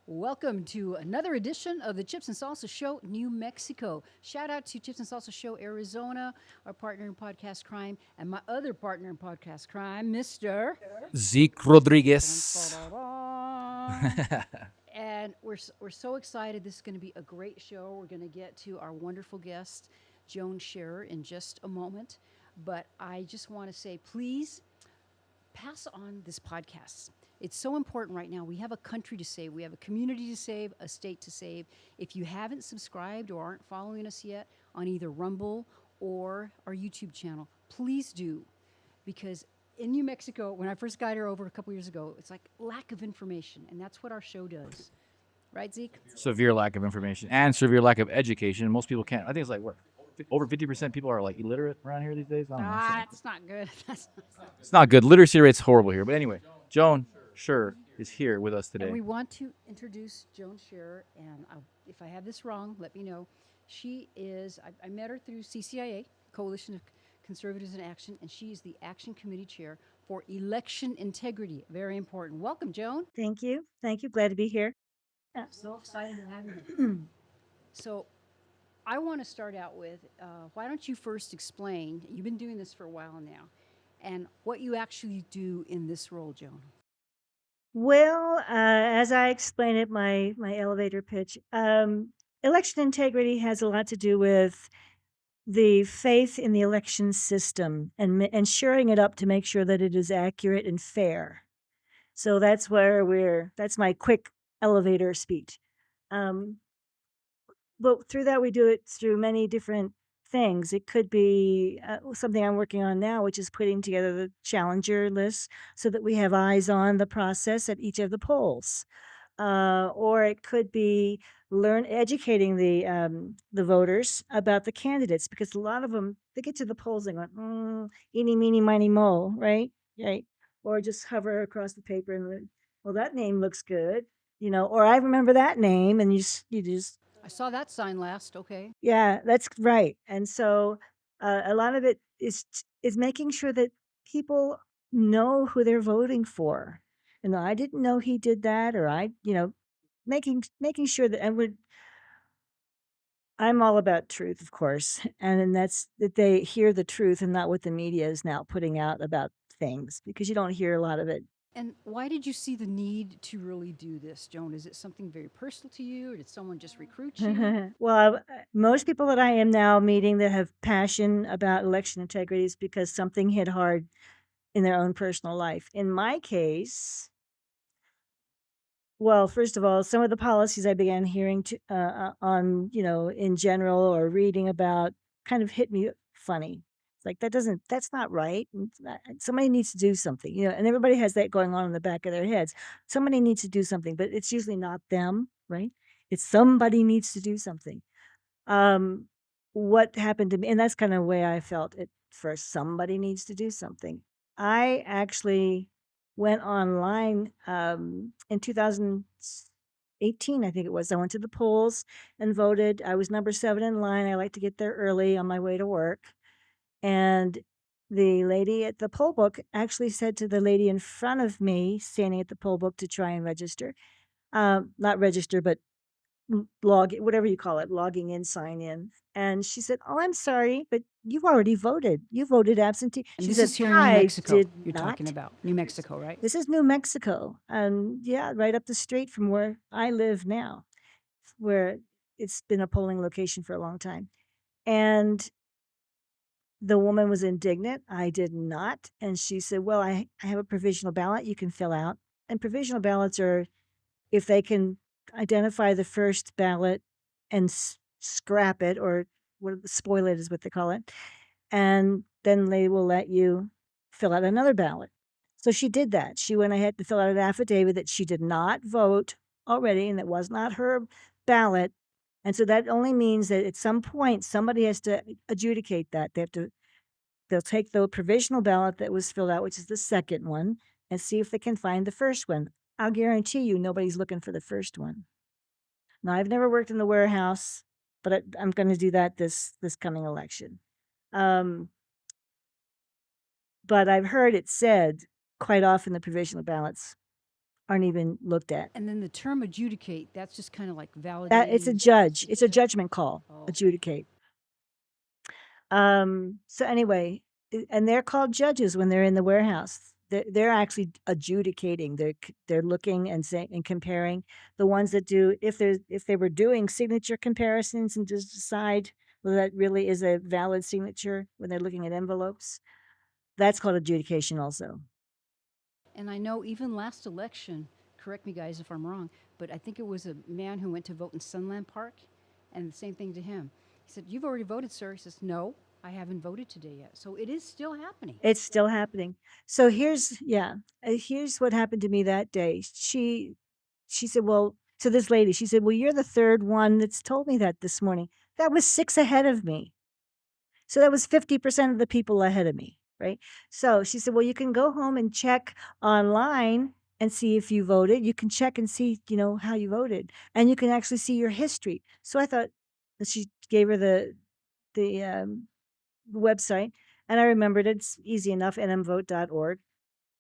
Welcome to another edition of the Chips and Salsa Show, New Mexico. Shout out to Chips and Salsa Show, Arizona, our partner in podcast crime, and my other partner in podcast crime, Mr. Zeke Dun, da, Rodriguez. da, da. And we're so excited. This is going to be a great show. We're going to get to our wonderful guest, Joan Scherer, in just a moment. But I just want to say, please pass on this podcast. It's so important right now. We have a country to save, we have a community to save, a state to save. If you haven't subscribed or aren't following us yet on either Rumble or our YouTube channel, please do. Because in New Mexico, when I first got here over a couple years ago, it's like lack of information, and that's what our show does. Right, Zeke? Severe lack of information and severe lack of education. Most people can't. I think it's like what over 50% people are like illiterate around here these days. I don't know. Ah, that's not good. That's not. It's not good. Literacy rate's horrible here. But anyway, Joan Scherer is here with us And today. we want to introduce Joan Scherer, and if I have this wrong, let me know. She is, I met her through CCIA, Coalition of Conservatives in Action, and she is the Action Committee Chair for Election Integrity. Very important. Welcome, Joan. Thank you. Thank you. Glad to be here. So excited to have you. So I want to start out with why don't you first explain? You've been doing this for a while now, and what you actually do in this role, Joan. Well, as I explained at my elevator pitch, election integrity has a lot to do with the faith in the election system and shoring it up to make sure that it is accurate and fair. So that's that's my quick elevator speech. Um, but through that, we do it through many different things. It could be something I'm working on now, which is putting together the challenger list so that we have eyes on the process at each of the polls. Or it could be educating the voters about the candidates, because a lot of them, they get to the polls and go, eeny, meeny, miny, mo, right? Right. Or just hover across the paper and, well, that name looks good, or I remember that name, and you just I saw that sign last. Okay. yeah, that's right. And so a lot of it is making sure that people know who they're voting for. And I didn't know he did that, or making sure that, I'm all about truth, of course, and then that's that they hear the truth and not what the media is now putting out about things, because you don't hear a lot of it. And why did you see the need to really do this, Joan? Is it something very personal to you, or did someone just recruit you? Well, most people that I am now meeting that have passion about election integrity is because something hit hard in their own personal life. In my case, well, first of all, some of the policies I began hearing on, in general or reading about kind of hit me funny. It's like, that's not right. Somebody needs to do something, and everybody has that going on in the back of their heads. Somebody needs to do something, but it's usually not them, right? It's somebody needs to do something. Um, what happened to me, and that's kind of the way I felt at first. Somebody needs to do something. I actually went online in 2018, I think it was. I went to the polls and voted. I was number 7 in line. I like to get there early on my way to work. And the lady at the poll book actually said to the lady in front of me, standing at the poll book to try and register, not register, but whatever you call it, logging in, sign in. And she said, "Oh, I'm sorry, but you've already voted. You voted absentee." And She this said, is here in New "I Mexico, did you're talking not." about. New Mexico, right? This is New Mexico. And yeah, right up the street from where I live now, where it's been a polling location for a long time. And the woman was indignant. I did not. And she said, "Well, I have a provisional ballot you can fill out." And provisional ballots are, if they can identify the first ballot and scrap it, or spoil it is what they call it, and then they will let you fill out another ballot. So she did that. She went ahead to fill out an affidavit that she did not vote already and that was not her ballot. And so that only means that at some point somebody has to adjudicate that. They'll take the provisional ballot that was filled out, which is the second one, and see if they can find the first one. I'll guarantee you nobody's looking for the first one. Now, I've never worked in the warehouse, but I'm going to do that this coming election. Um, but I've heard it said quite often, the provisional ballots aren't even looked at. And then the term adjudicate, that's just kind of like validating. That it's a judge. It's a judgment call. Oh. Adjudicate. So anyway, and they're called judges when they're in the warehouse. They're actually adjudicating. They're looking and saying and comparing. The ones that do, if they were doing signature comparisons and just decide whether that really is a valid signature when they're looking at envelopes, that's called adjudication also. And I know even last election, correct me guys if I'm wrong, but I think it was a man who went to vote in Sunland Park, and the same thing to him. He said, "You've already voted, sir." He says, "No, I haven't voted today yet." So it is still happening. It's still happening. So here's what happened to me that day. She said, well, to this lady, she said, well, you're the third one that's told me that this morning. That was 6 ahead of me. So that was 50% of the people ahead of me, right? So she said, well, you can go home and check online and see if you voted. You can check and see, how you voted, and you can actually see your history. So I thought, she gave her the website, and I remembered it's easy enough, nmvote.org.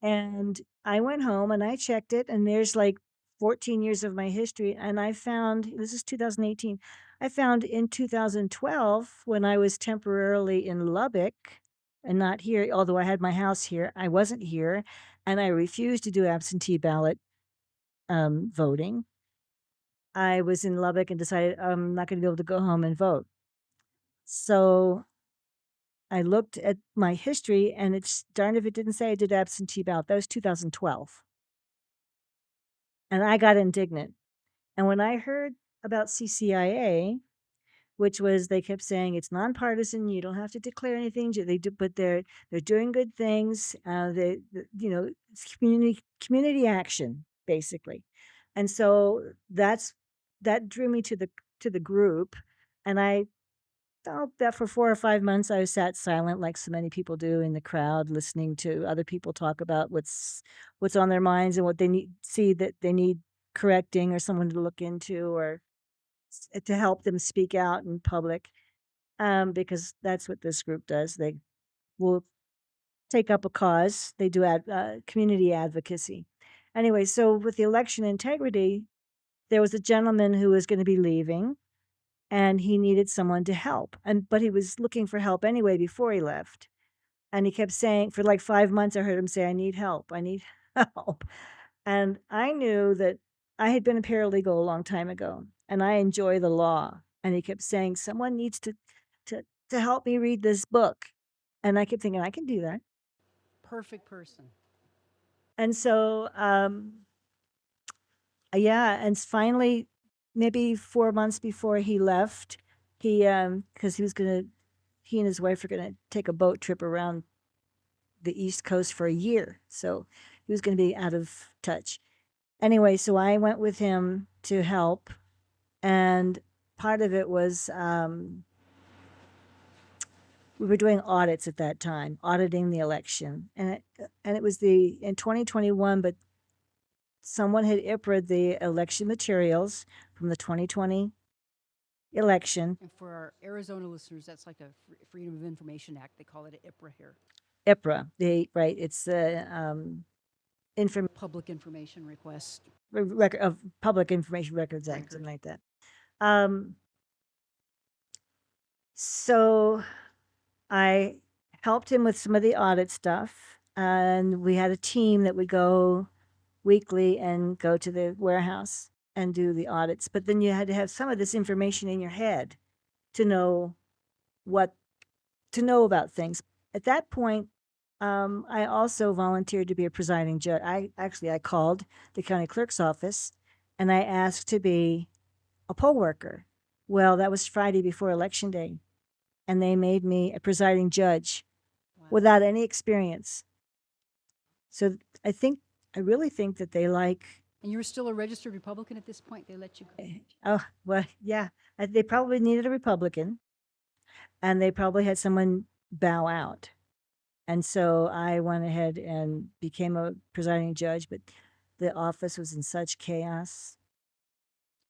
And I went home and I checked it, and there's like 14 years of my history. And I found, this is 2018, I found in 2012, when I was temporarily in Lubbock and not here, although I had my house here, I wasn't here, and I refused to do absentee ballot voting. I was in Lubbock and decided I'm not going to be able to go home and vote. So I looked at my history, and it's darned if it didn't say I did absentee ballot. That was 2012. And I got indignant. And when I heard about CCIA, which was, they kept saying it's nonpartisan, you don't have to declare anything. They do, but they're doing good things. It's community action basically. And so that drew me to the group, and I felt that for 4 or 5 months I sat silent, like so many people do in the crowd, listening to other people talk about what's on their minds and what they need correcting, or someone to look into, or to help them speak out in public, because that's what this group does. They will take up a cause. They do community advocacy. Anyway, so with the election integrity, there was a gentleman who was going to be leaving, and he needed someone to help. But he was looking for help anyway before he left. And he kept saying, for like 5 months, I heard him say, I need help. I need help. And I knew that I had been a paralegal a long time ago, and I enjoy the law. And he kept saying, someone needs to help me read this book. And I kept thinking, I can do that. Perfect person. And so, and finally, maybe 4 months before he left, because he and his wife were gonna take a boat trip around the East Coast for a year. So he was gonna be out of touch. Anyway, so I went with him to help, and part of it was, we were doing audits at that time, auditing the election, and it was in 2021, but someone had IPRA'd the election materials from the 2020 election. And for our Arizona listeners, that's like a Freedom of Information Act. They call it an IPRA here. IPRA, right? It's the Public Information Request. Record of Public Information Records Act, something like that. So I helped him with some of the audit stuff, and we had a team that would go weekly and go to the warehouse and do the audits. But then you had to have some of this information in your head to know about things. At that point, I also volunteered to be a presiding judge. I called the county clerk's office, and I asked to be a poll worker. Well, that was Friday before election day, and they made me a presiding judge. Wow. Without any experience. So I really think that they like. And you were still a registered Republican at this point? They let you go? Oh, well, yeah. They probably needed a Republican, and they probably had someone bow out. And so I went ahead and became a presiding judge, but the office was in such chaos.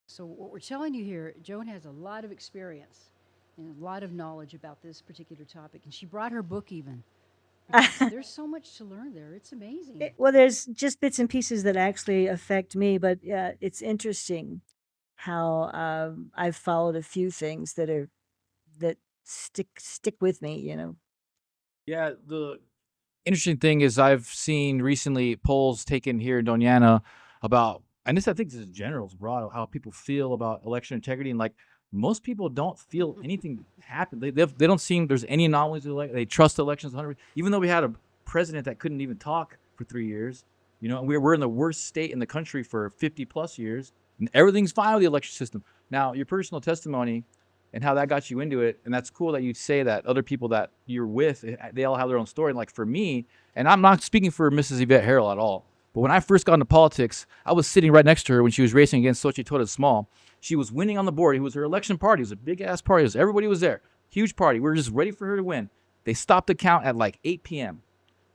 So what we're telling you here, Joan has a lot of experience and a lot of knowledge about this particular topic. And she brought her book even. because there's so much to learn there. It's amazing. Well, there's just bits and pieces that actually affect me, but it's interesting how I've followed a few things that stick with me. Yeah, the interesting thing is I've seen recently polls taken here in Doniana about, and this I think this is general, broad, how people feel about election integrity, and like most people don't feel anything happen. They don't seem there's any anomalies. They trust elections 100, even though we had a president that couldn't even talk for 3 years. And we're in the worst state in the country for 50 plus years, and everything's fine with the election system. Now, your personal testimony and how that got you into it. And that's cool that you say that other people that you're with, they all have their own story. And like for me, and I'm not speaking for Mrs. Yvette Harrell at all, but when I first got into politics, I was sitting right next to her when she was racing against Xochitl Small. She was winning on the board. It was her election party. It was a big ass party. Everybody was there. Huge party. We were just ready for her to win. They stopped the count at like 8 p.m.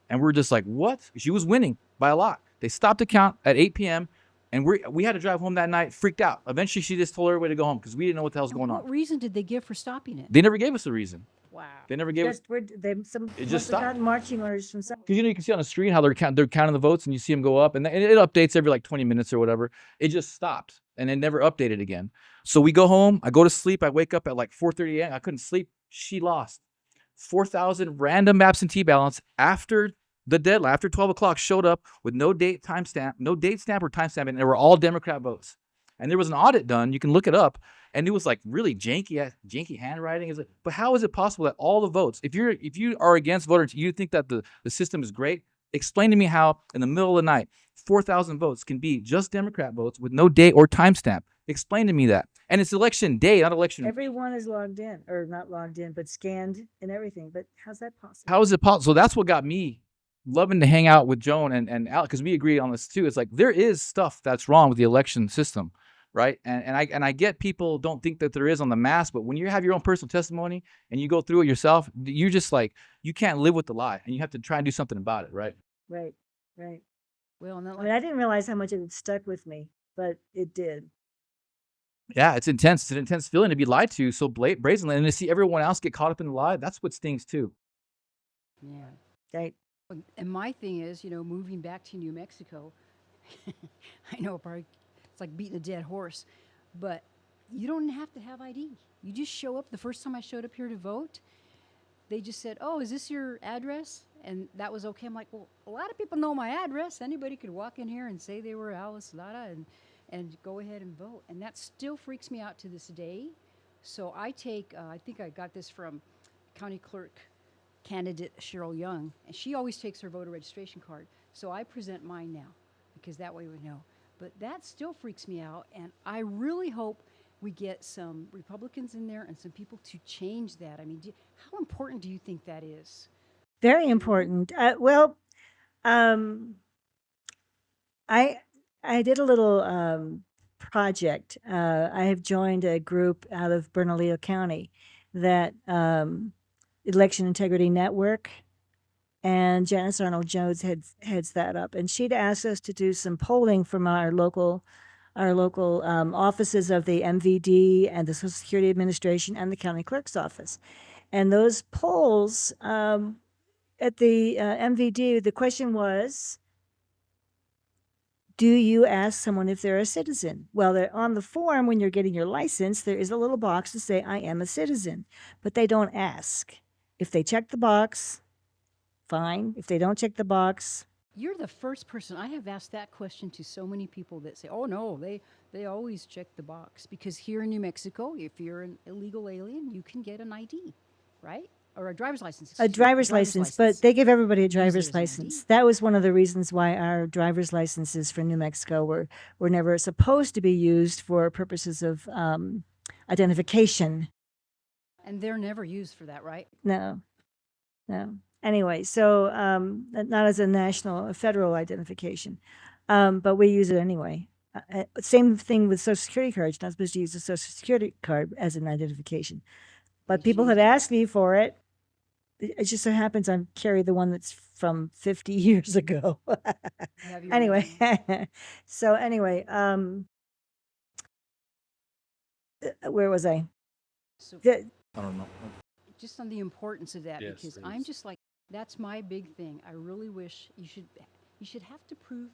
And we're just like, what? She was winning by a lot. They stopped the count at 8 p.m. And we had to drive home that night, freaked out. Eventually, she just told everybody to go home because we didn't know what the hell's going on. What reason did they give for stopping it? They never gave us a reason. Wow. They never gave us. It just stopped. Got marching orders from some. Because you can see on the screen how they're counting the votes, and you see them go up, and it updates every like 20 minutes or whatever. It just stopped, and it never updated again. So we go home. I go to sleep. I wake up at like 4:30 a.m. I couldn't sleep. She lost 4,000 random absentee ballots after the deadline, after 12 o'clock, showed up with no date stamp or timestamp, and they were all Democrat votes. And there was an audit done. You can look it up, and it was like really janky handwriting. But how is it possible that all the votes, if you are against voters, you think that the system is great? Explain to me how in the middle of the night, 4,000 votes can be just Democrat votes with no date or timestamp. Explain to me that. And it's election day, not election. Everyone is logged in, or not logged in, but scanned and everything. But how's that possible? How is it possible? So that's what got me loving to hang out with Joan and Alec, because we agree on this too. It's like there is stuff that's wrong with the election system, right? And I get people don't think that there is on the mass, but when you have your own personal testimony and you go through it yourself, you just like you can't live with the lie, and you have to try and do something about it, right? Right. Well, I mean, I didn't realize how much it stuck with me, but it did. Yeah, it's intense. It's an intense feeling to be lied to so brazenly, and to see everyone else get caught up in the lie. That's what stings too. Yeah. Right. And my thing is, moving back to New Mexico, I know probably it's like beating a dead horse, but you don't have to have ID. You just show up. The first time I showed up here to vote, they just said, "Oh, is this your address?" And that was okay. I'm like, well, a lot of people know my address. Anybody could walk in here and say they were Alice Lara and go ahead and vote. And that still freaks me out to this day. So I think I got this from County Clerk candidate Cheryl Young, and she always takes her voter registration card. So I present mine now because that way we know. But that still freaks me out, and I really hope we get some Republicans in there and some people to change that. I mean, how important do you think that is? Very important. I did a little project. I have joined a group out of Bernalillo County that Election Integrity Network, and Janice Arnold Jones heads that up. And she'd asked us to do some polling from our local offices of the MVD and the Social Security Administration and the county clerk's office. And those polls at the MVD, the question was, do you ask someone if they're a citizen? Well, on the form, when you're getting your license, there is a little box to say, I am a citizen, but they don't ask. If they check the box, fine. If they don't check the box. You're the first person. I have asked that question to so many people that say, oh, no, they always check the box. Because here in New Mexico, if you're an illegal alien, you can get an ID, right? Or a driver's license. A driver's license, but they give everybody a driver's license. That was one of the reasons why our driver's licenses for New Mexico were never supposed to be used for purposes of identification. And they're never used for that, right? No. Anyway, so not as a federal identification, but we use it anyway. Same thing with Social Security cards. Not supposed to use a Social Security card as an identification. But people have asked me for it. It just so happens I carry the one that's from 50 years ago. Anyway, so anyway, where was I? So I don't know. just on the importance of that, Yes, because it I'm is. just like That's my big thing. I really wish you should have to prove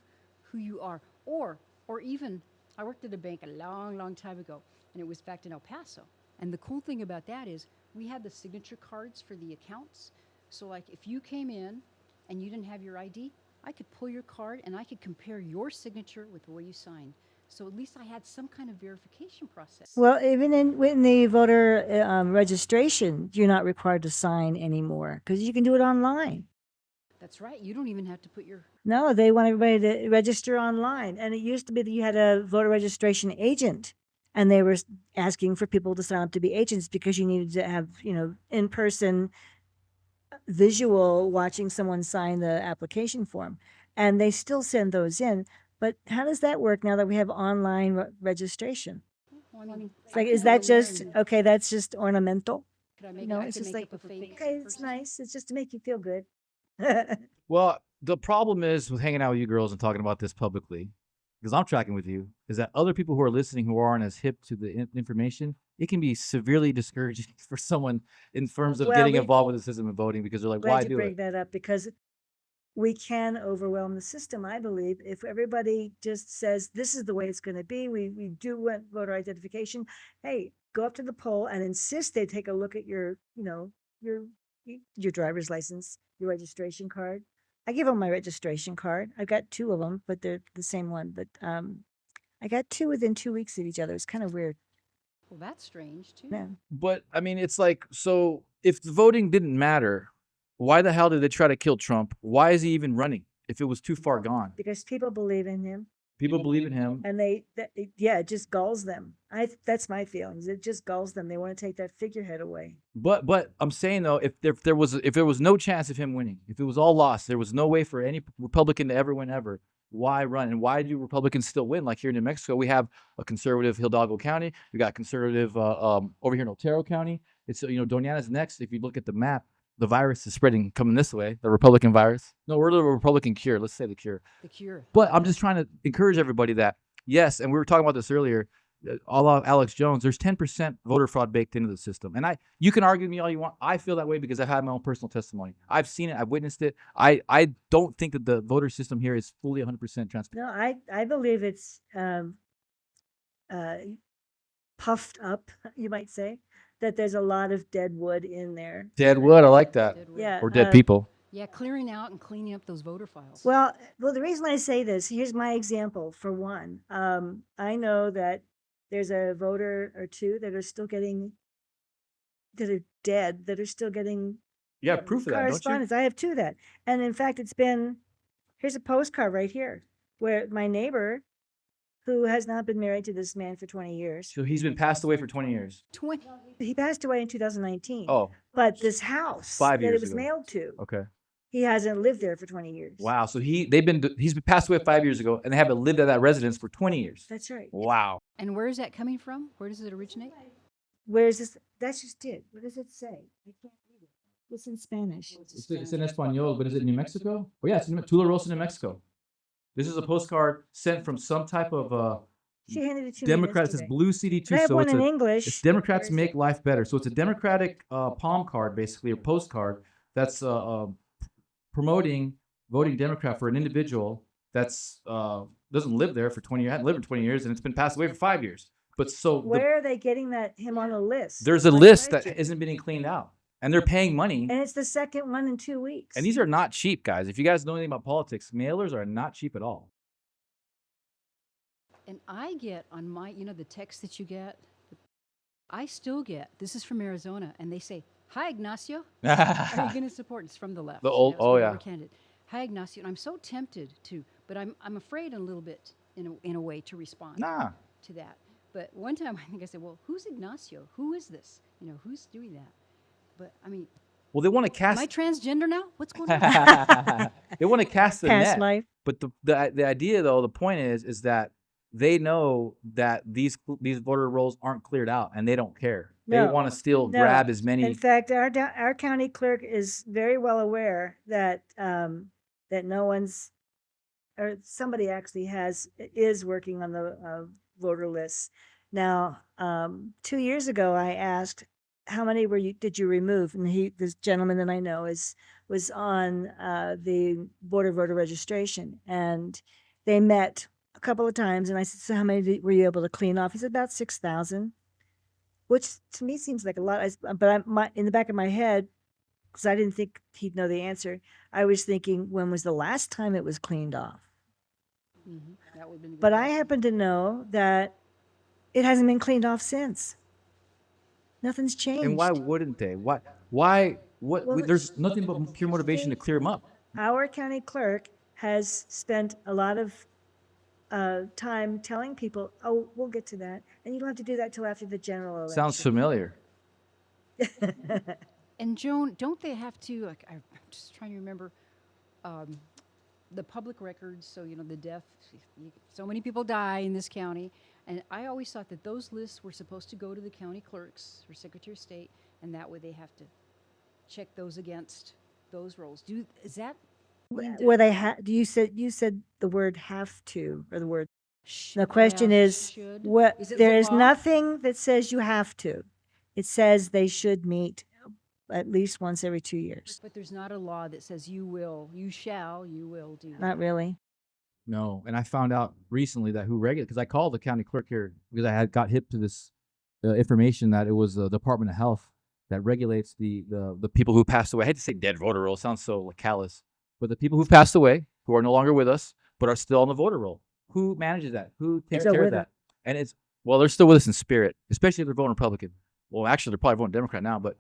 who you are, or even I worked at a bank a long, long time ago, and it was back in El Paso. And the cool thing about that is we had the signature cards for the accounts. So like if you came in and you didn't have your ID, I could pull your card and I could compare your signature with the way you signed. So at least I had some kind of verification process. Well, even in the voter registration, you're not required to sign anymore because you can do it online. That's right. You don't even have to put your No, they want everybody to register online. And it used to be that you had a voter registration agent, and they were asking for people to sign up to be agents because you needed to have, in person visual watching someone sign the application form. And they still send those in. But how does that work now that we have online registration? well, I mean, It's like, is that just, okay, that's just ornamental? could I make No, I it's could just make like, up a fake okay, it's person? nice. It's just to make you feel good. Well, the problem is with hanging out with you girls and talking about this publicly, because I'm tracking with you, is that other people who are listening who aren't as hip to the information, it can be severely discouraging for someone in terms of Well, getting we- involved with the system and voting because they're like, why Glad you do bring it? that up because we can overwhelm the system, I believe, if everybody just says, this is the way it's going to be. We do want voter identification. Hey, go up to the poll and insist they take a look at your, your driver's license, your registration card. I give them my registration card. I've got two of them, but they're the same one. But I got two within 2 weeks of each other. It's kind of weird. Well, that's strange too. Yeah. But I mean, it's like, so if the voting didn't matter, why the hell did they try to kill Trump? Why is he even running if it was too far gone? Because people believe in him. People believe in him. And it just gulls them. That's my feelings. It just gulls them. They want to take that figurehead away. But I'm saying though, if there was no chance of him winning, if it was all lost, there was no way for any Republican to ever win ever. Why run? And why do Republicans still win? Like here in New Mexico, we have a conservative Hidalgo County. We got conservative over here in Otero County. It's Doñana's next. If you look at the map, the virus is spreading coming this way. The Republican virus. No, we're the Republican cure. Let's say the cure. The cure. But I'm just trying to encourage everybody that yes, and we were talking about this earlier. All of Alex Jones, there's 10% voter fraud baked into the system, and you can argue with me all you want. I feel that way because I've had my own personal testimony. I've seen it. I've witnessed it. I don't think that the voter system here is fully 100% transparent. No, I believe it's puffed up, you might say, that there's a lot of dead wood in there. Dead wood, I like that. Dead wood. Yeah. Or dead people. Yeah, clearing out and cleaning up those voter files. Well, the reason I say this, here's my example for one. I know that there's a voter or two that are still getting, that are dead, that are still getting You have proof of that, don't you? correspondence. I have two of that. And in fact, here's a postcard right here where my neighbor, who has not been married to this man for 20 years, So he's been passed away for 20 years. 20. he passed away in 2019. Oh, But this house 5 that years it was ago. mailed to, okay. he hasn't lived there for 20 years. Wow. So he's been passed away 5 years ago, and they haven't lived at that residence for 20 years. That's right. Wow. And where is that coming from? Where does it originate? Where is this? That's just it. What does it say? I can't read it. It's in Spanish. It's in Espanol, but is it New Mexico? Oh yeah, it's in Tularosa, New Mexico. This is a postcard sent from some type of She handed it to Democrat. me It says yesterday. Blue I CD2, have so one it's in a English. it's Democrats make life better. So it's a Democratic palm card, basically, or postcard that's promoting voting Democrat for an individual that's doesn't live there for 20 years, hadn't lived for 20 years, and it's been passed away for 5 years. But so Where are they getting him on a list? there's a My list that question. isn't being cleaned out, and they're paying money. And it's the second one in 2 weeks. And these are not cheap, guys. If you guys know anything about politics, mailers are not cheap at all. And I get on my, the text that you get, I still get, this is from Arizona, and they say, "Hi, Ignacio. Are you going to support?" It's from the left. The old- it's oh, from yeah. our candidate. "Hi, Ignacio." And I'm so tempted to, but I'm afraid a little bit in a way to respond Nah. to that. But one time I think I said, "Well, who's Ignacio? Who is this? Who's doing that?" But I mean, Well, they want to am cast. I transgender now? What's going on? They want to cast the Past net. life. But the idea, though, the point is that they know that these voter rolls aren't cleared out, and they don't care. They No. want to still No. grab as many. In fact, our county clerk is very well aware that that no one's, or somebody actually is working on the voter lists. Now, 2 years ago, I asked how many did you remove? And this gentleman that I know was on the Board of Voter Registration, and they met a couple of times. And I said, so how many were you able to clean off? He said about 6,000, which to me seems like a lot. But in the back of my head, because I didn't think he'd know the answer, I was thinking, when was the last time it was cleaned off? That would have been a good But I question. happen to know that it hasn't been cleaned off since. Nothing's changed. And why wouldn't they? Why? What? Well, There's nothing but pure motivation to clear them up. Our county clerk has spent a lot of time telling people, oh, we'll get to that. And you don't have to do that till after the general election. Sounds familiar. And Joan, don't they have to, like, I'm just trying to remember, the public records, so, you know, the death, so many people die in this county. And I always thought that those lists were supposed to go to the county clerks or Secretary of State, and that way they have to check those against those rolls. Is that? Where they you said the word have to, or the word. Sh- The question yeah, is, should? what, Is it there the is law? nothing that says you have to. It says they should meet at least once every 2 years. But there's not a law that says you will do that. Not really. No, and I found out recently that who regulates, because I called the county clerk here because I had got hip to this information that it was the Department of Health that regulates the people who passed away. I hate to say dead voter roll; it sounds so like, callous, but the people who've passed away, who are no longer with us, but are still on the voter roll. Who manages that? Who takes Still care of with that? And it's, well, they're still with us in spirit, especially if they're voting Republican. Well, actually, they're probably voting Democrat now, but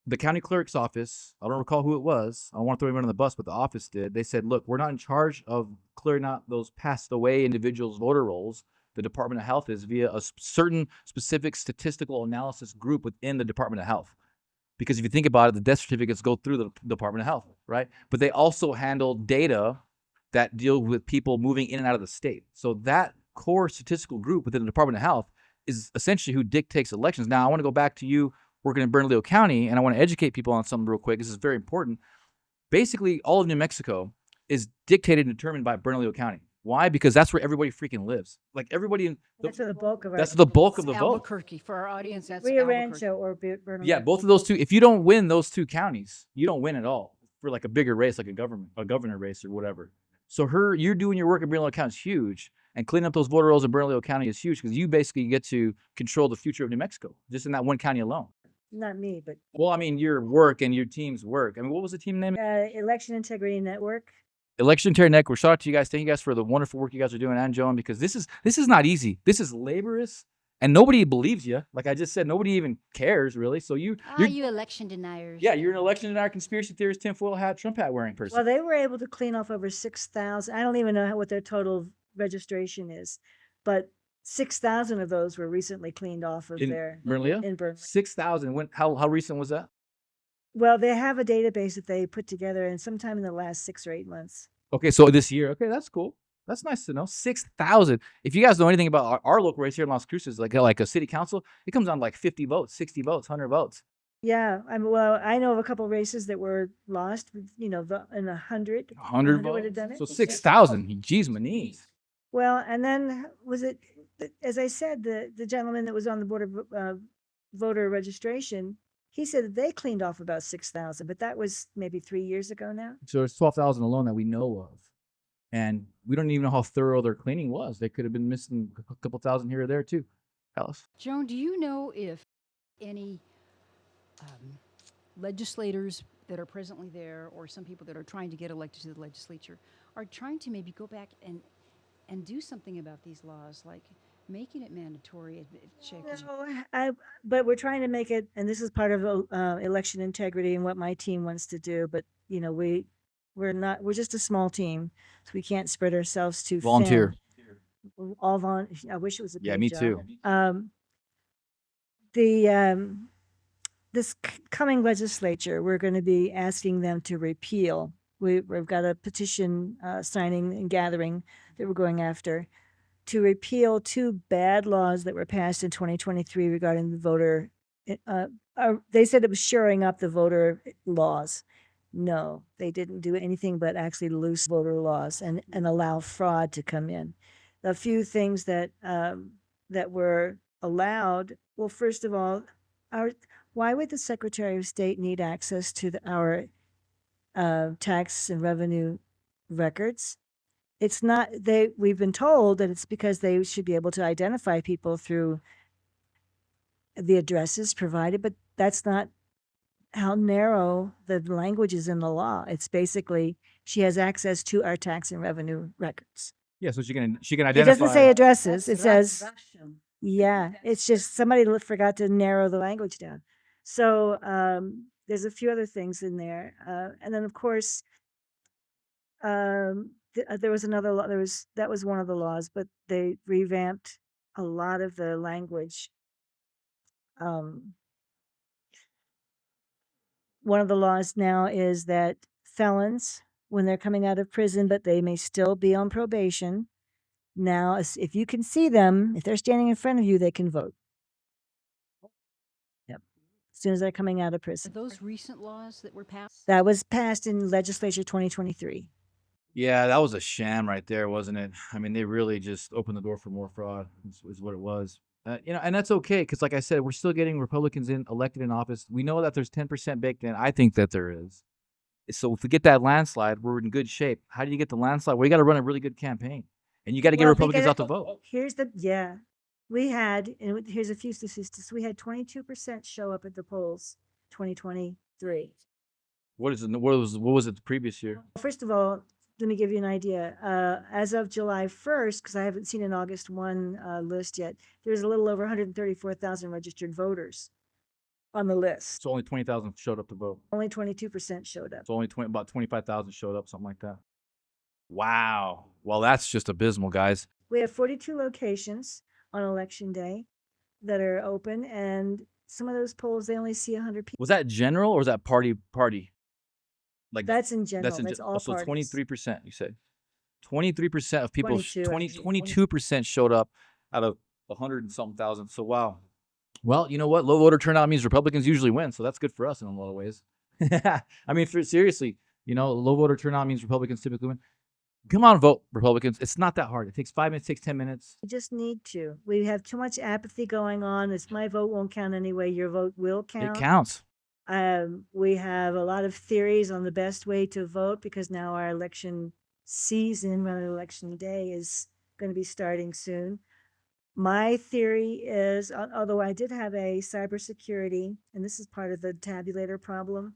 the county clerk's office, I don't recall who it was. I don't want to throw him under the bus, but the office did. They said, look, we're not in charge of clearing out those passed away individuals' voter rolls. The Department of Health is via a certain specific statistical analysis group within the Department of Health. Because if you think about it, the death certificates go through the Department of Health, right? But they also handle data that deal with people moving in and out of the state. So that core statistical group within the Department of Health is essentially who dictates elections. Now, I want to go back to you working in Bernalillo County, and I want to educate people on something real quick. This is very important. Basically, all of New Mexico is dictated and determined by Bernalillo County. Why? Because that's where everybody freaking lives. Like everybody in That's where the bulk of our. that's the bulk of the vote. Albuquerque, for our audience, that's Rio Albuquerque. Rancho or Bernalillo. Yeah, both of those two. If you don't win those two counties, you don't win at all for like a bigger race, like a governor race or whatever. So you're doing your work in Bernalillo County is huge, and cleaning up those voter rolls in Bernalillo County is huge because you basically get to control the future of New Mexico just in that one county alone. Not me, but Well, I mean, your work and your team's work. I mean, what was the team name? Election Integrity Network. Election Integrity Network. Shout out to you guys. Thank you guys for the wonderful work you guys are doing, and Joan, because this is not easy. This is laborious, and nobody believes you. Like I just said, nobody even cares really. So you're You election deniers. yeah, you're an election denier, conspiracy theorist, tinfoil hat, Trump hat wearing person. Well, they were able to clean off over 6,000. I don't even know what their total registration is, but 6,000 of those were recently cleaned off of in their Bernalillo, in Bernalillo. 6,000. When? How recent was that? Well, they have a database that they put together, and sometime in the last 6 or 8 months. Okay, so this year. Okay, that's cool. That's nice to know. 6,000. If you guys know anything about our local race here in Las Cruces, like a city council, it comes on like 50 votes, 60 votes, 100 votes. Yeah, I know of a couple races that were lost, in 100. 100 would have votes. done it. So 6,000. Geez, my knees. Well, and then was it, as I said, the gentleman that was on the board of voter registration, he said that they cleaned off about 6,000, but that was maybe 3 years ago now. So it's 12,000 alone that we know of. And we don't even know how thorough their cleaning was. They could have been missing a couple thousand here or there too. Alice? Joan, do you know if any legislators that are presently there, or some people that are trying to get elected to the legislature, are trying to maybe go back and do something about these laws, like making it mandatory checking? No, but we're trying to make it, and this is part of election integrity and what my team wants to do. But we're just a small team, so we can't spread ourselves too Volunteer. thin. All volunteer. I wish it was a Yeah, paid me job. too. This coming legislature, we're going to be asking them to repeal. We've got a petition signing and gathering that we're going after to repeal 2 bad laws that were passed in 2023 regarding the voter. They said it was shoring up the voter laws. No, they didn't do anything but actually loose voter laws and allow fraud to come in. The few things that were allowed, well, first of all, why would the Secretary of State need access to our tax and revenue records? It's not, we've been told that it's because they should be able to identify people through the addresses provided, but that's not how narrow the language is in the law. It's basically she has access to our tax and revenue records. Yeah, so she can It identify. doesn't say addresses. It says, Russian. yeah, it's just somebody forgot to narrow the language down. So there's a few other things in there. And then, of course, there was another law. That was one of the laws, but they revamped a lot of the language. One of the laws now is that felons, when they're coming out of prison, but they may still be on probation, now if you can see them, if they're standing in front of you, they can vote. Yep. As soon as they're coming out of Are prison. those recent laws that were passed? That was passed in legislature 2023. Yeah, that was a sham right there, wasn't it? I mean, they really just opened the door for more fraud. Is what it was. And that's okay because, like I said, we're still getting Republicans elected in office. We know that there's 10% baked in. I think that there is. So if we get that landslide, we're in good shape. How do you get the landslide? Well, you got to run a really good campaign, and you got to get Republicans out to vote. Here's a few statistics. We had 22% show up at the polls 2023. What was it the previous year? First of all, let me give you an idea. As of July 1st, because I haven't seen an August 1 list yet, there's a little over 134,000 registered voters on the list. So only 20,000 showed up to vote. Only 22% showed up. So only about 25,000 showed up, something like that. Wow. Well, that's just abysmal, guys. We have 42 locations on election day that are open, and some of those polls, they only see 100 people. Was that general or was that party? Like that's in general. That's all so parties. 23%, you say. 23% of people, 22% showed up out of 100 and something thousand. So wow. Well, you know what? Low voter turnout means Republicans usually win, so that's good for us in a lot of ways. I mean, seriously, low voter turnout means Republicans typically win. Come on, vote, Republicans. It's not that hard. It takes 5 minutes, takes 10 minutes. We just need to. We have too much apathy going on. My vote won't count anyway. Your vote will count. It counts. We have a lot of theories on the best way to vote because now our election season, rather than election day, is going to be starting soon. My theory is, although I did have a cybersecurity, and this is part of the tabulator problem,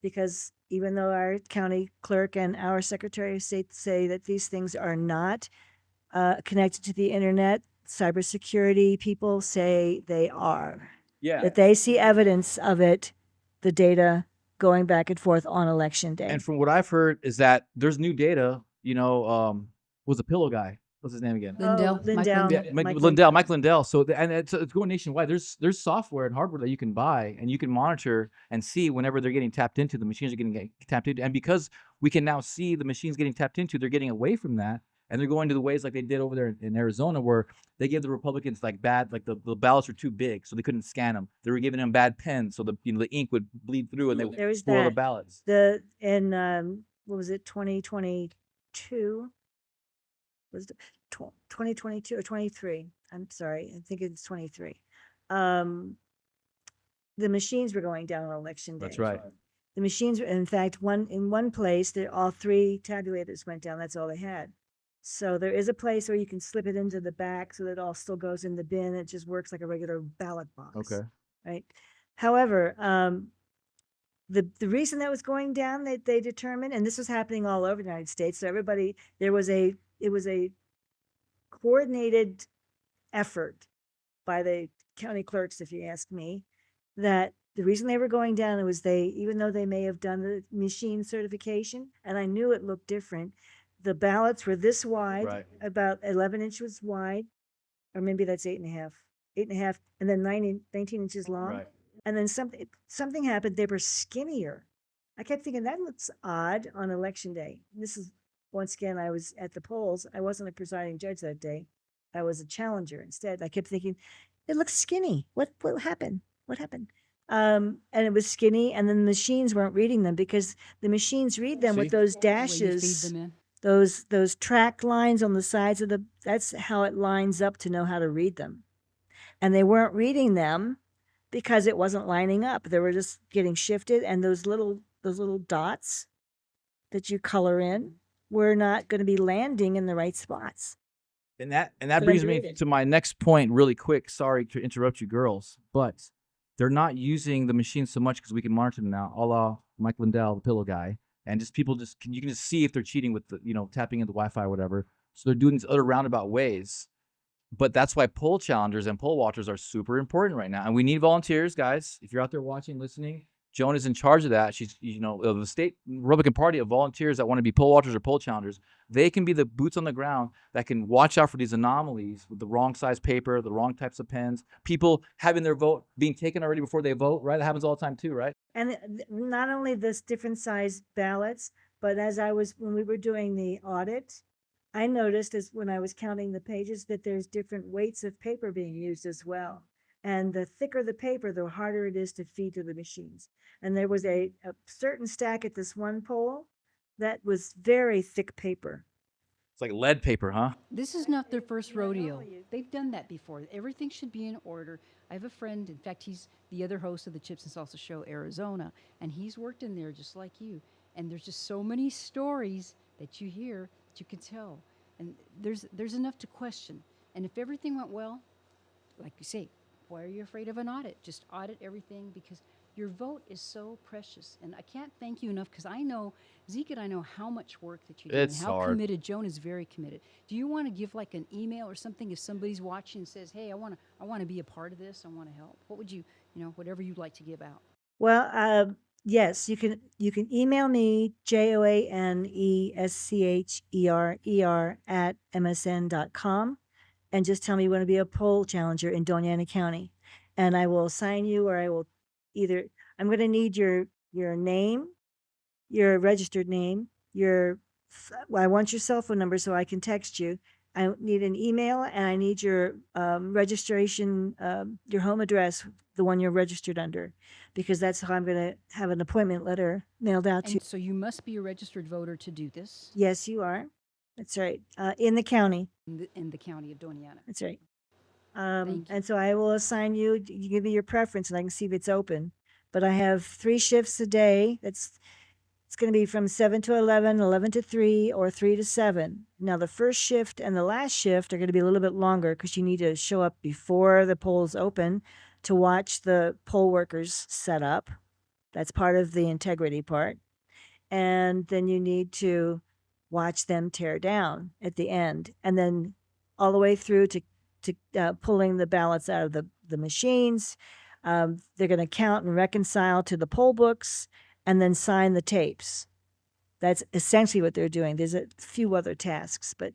because even though our county clerk and our Secretary of State say that these things are not connected to the internet, cybersecurity people say they are. Yeah. That they see evidence of it, the data going back and forth on election day. And from what I've heard is that there's new data, was a pillow guy. What's his name again? Lindell. Mike Mike Lindell. So it's going nationwide. There's software and hardware that you can buy and you can monitor and see whenever they're getting tapped into, the machines are getting tapped into. And because we can now see the machines getting tapped into, they're getting away from that. And they're going to the ways like they did over there in Arizona, where they gave the Republicans the ballots were too big, so they couldn't scan them. They were giving them bad pens, so the ink would bleed through, and they would spoil the ballots. What was it, 2022? Was it 2022 or 23? I'm sorry, I think it's 23. The machines were going down on election day. That's right. The machines were, in fact, in one place, all three tabulators went down. That's all they had. So there is a place where you can slip it into the back so that it all still goes in the bin. It just works like a regular ballot box. Okay. Right. However, the reason that was going down, they determined, and this was happening all over the United States. So it was a coordinated effort by the county clerks, if you ask me, that the reason they were going down was even though they may have done the machine certification, and I knew it looked different, the ballots were this wide, Right. about 11 inches wide, or maybe that's 8.5, and then 19 inches long. Right. And then something happened. They were skinnier. I kept thinking that looks odd on election day. This is, once again, I was at the polls. I wasn't a presiding judge that day. I was a challenger instead. I kept thinking, it looks skinny. What happened? What happened? And it was skinny, and then the machines weren't reading them because the machines read them with those dashes. Feed them in. Those track lines on the sides of that's how it lines up to know how to read them. And they weren't reading them because it wasn't lining up. They were just getting shifted, and those little dots that you color in were not going to be landing in the right spots. And that So brings me to my next point really quick. Sorry to interrupt you girls, but they're not using the machine so much because we can monitor them now, a la Mike Lindell, the pillow guy. And just people you can just see if they're cheating with the, tapping into Wi-Fi or whatever. So they're doing these other roundabout ways. But that's why poll challengers and poll watchers are super important right now. And we need volunteers, guys. If you're out there watching, listening, Joan is in charge of that. She's, of the state Republican Party of volunteers that want to be poll watchers or poll challengers. They can be the boots on the ground that can watch out for these anomalies with the wrong size paper, the wrong types of pens, people having their vote being taken already before they vote, right? That happens all the time too, right? And not only this different size ballots, but when we were doing the audit, I noticed as when I was counting the pages that there's different weights of paper being used as well. And the thicker the paper, the harder it is to feed to the machines. And there was a certain stack at this one poll that was very thick paper. It's like lead paper, huh? This is not their first rodeo. They've done that before. Everything should be in order. I have a friend, in fact, he's the other host of the Chips and Salsa show, Arizona, and he's worked in there just like you. And there's just so many stories that you hear that you can tell. And there's enough to question. And if everything went well, like you say, why are you afraid of an audit? Just audit everything because your vote is so precious. And I can't thank you enough because I know, Zeke and I know how much work that you do It's and how hard. committed. Joan is very committed. Do you want to give like an email or something if somebody's watching and says, hey, I want to be a part of this. I want to help. What would you, whatever you'd like to give out? Well, yes, you can email me, JoaneScherer at msn.com, and just tell me you want to be a poll challenger in Doña Ana County. And I will assign you, or I will I'm going to need your name, your registered name, I want your cell phone number so I can text you. I need an email, and I need your registration, your home address, the one you're registered under, because that's how I'm going to have an appointment letter mailed out to you. And so you must be a registered voter to do this Yes, you are. That's right. In the county. in the county of Doña Ana. That's right. Thank you. And so I will assign you, you give me your preference and I can see if it's open. But I have 3 shifts a day. It's going to be from 7 to 11, 11 to 3, or 3 to 7. Now, the first shift and the last shift are going to be a little bit longer because you need to show up before the polls open to watch the poll workers set up. That's part of the integrity part. And then you need to watch them tear down at the end. And then all the way through to pulling the ballots out of the machines. They're going to count and reconcile to the poll books and then sign the tapes. That's essentially what they're doing. There's a few other tasks, but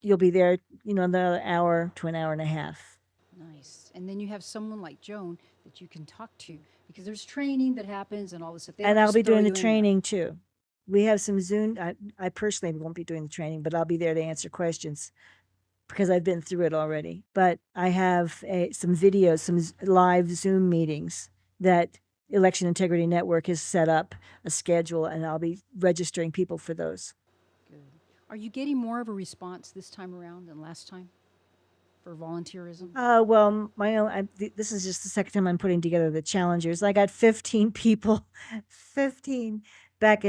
you'll be there, another hour to an hour and a half. Nice. And then you have someone like Joan that you can talk to because there's training that happens and all this stuff. And I'll be doing the training too. We have some Zoom. I personally won't be doing the training, but I'll be there to answer questions because I've been through it already. But I have some videos, some live Zoom meetings that Election Integrity Network has set up a schedule, and I'll be registering people for those. Good. Are you getting more of a response this time around than last time for volunteerism? Well, this is just the second time I'm putting together the challengers. I got 15 people, 15 back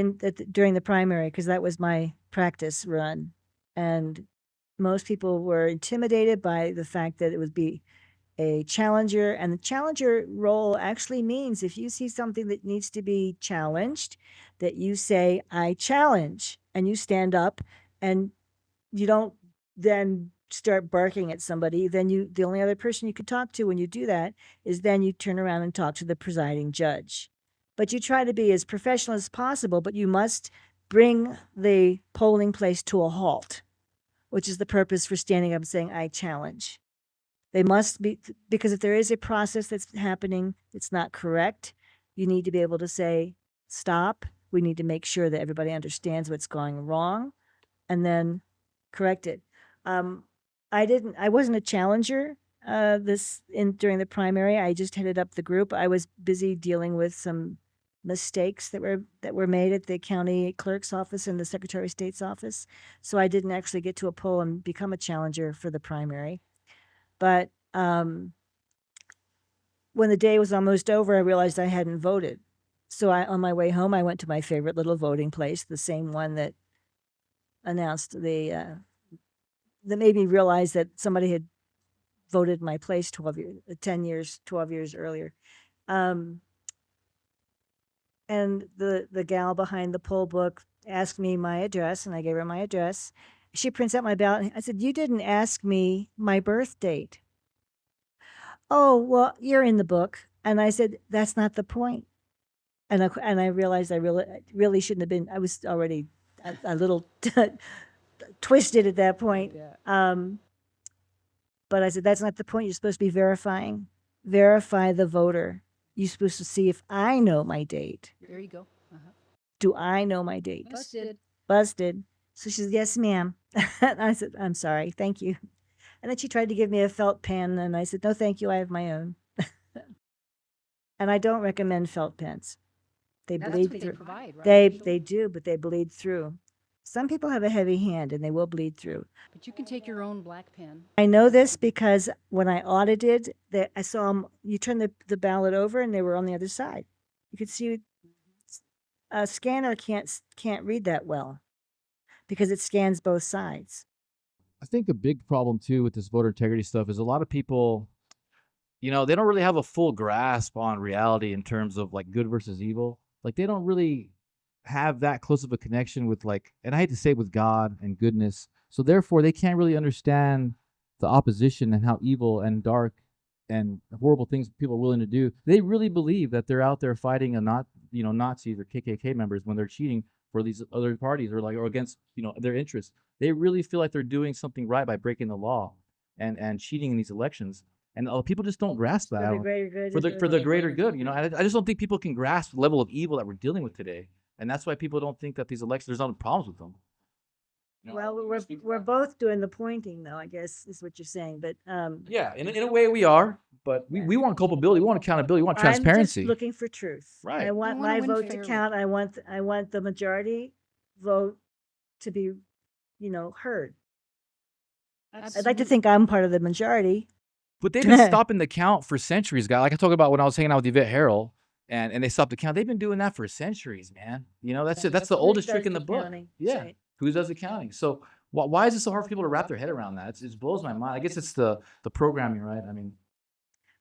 during the primary because that was my practice run, and most people were intimidated by the fact that it would be a challenger, and the challenger role actually means if you see something that needs to be challenged, that you say, I challenge, and you stand up, and you don't then start barking at somebody. Then the only other person you could talk to when you do that is then you turn around and talk to the presiding judge. But you try to be as professional as possible, but you must bring the polling place to a halt, which is the purpose for standing up and saying, I challenge. They must be, because if there is a process that's happening that's not correct, you need to be able to say, stop. We need to make sure that everybody understands what's going wrong and then correct it. I wasn't a challenger during the primary. I just headed up the group. I was busy dealing with some mistakes that were made at the county clerk's office and the Secretary of State's office. So I didn't actually get to a poll and become a challenger for the primary. But when when the day was almost over, I realized I hadn't voted. So on my way home, I went to my favorite little voting place, the same one that announced that made me realize that somebody had voted my place 12 years earlier. And the gal behind the poll book asked me my address, and I gave her my address. She prints out my ballot. And I said, "You didn't ask me my birth date." "Oh, well, you're in the book." And I said, "That's not the point." And I realized I really shouldn't have been. I was already a little twisted at that point. But I said, "That's not the point. You're supposed to be verifying. Verify the voter. You're supposed to see if I know my date. There you go. Do I know my date?" Busted. Busted. So she said, "Yes, ma'am." And I said, "I'm sorry. Thank you." And then she tried to give me a felt pen, and I said, "No, thank you. I have my own." And I don't recommend felt pens. They That's bleed what they through. provide, right? They usually? do, but they bleed through. Some people have a heavy hand, and they will bleed through. But you can take your own black pen. I know this because when I audited, I saw them. You turn the ballot over, and they were on the other side. You could see a scanner can't read that well because it scans both sides. I think a big problem too with this voter integrity stuff is a lot of people, they don't really have a full grasp on reality in terms of like good versus evil. Like they don't really have that close of a connection with like, and I hate to say with God and goodness. So therefore they can't really understand the opposition and how evil and dark and horrible things people are willing to do. They really believe that they're out there fighting Nazis or KKK members when they're cheating for these other parties or against, their interests. They really feel like they're doing something right by breaking the law and cheating in these elections. And people just don't grasp that. For the greater good. For the greater good, I just don't think people can grasp the level of evil that we're dealing with today, and that's why people don't think that these elections, there's no problems with them. Well, we're both doing the pointing, though, I guess is what you're saying. But Yeah, in a way we are, but we want culpability, we want accountability, we want transparency. I'm just looking for truth. Right. I want wanna my win vote to fairly. count. I want the majority vote to be, heard. I'd like to think I'm part of the majority. But they've been stopping the count for centuries, guy. Like I talked about when I was hanging out with Yvette Harrell, and they stopped the count. They've been doing that for centuries, man. That's the oldest trick in the book. Counting. Yeah, Right. who does the counting? So why is it so hard for people to wrap their head around that? It blows my mind. I guess it's the programming, right? I mean,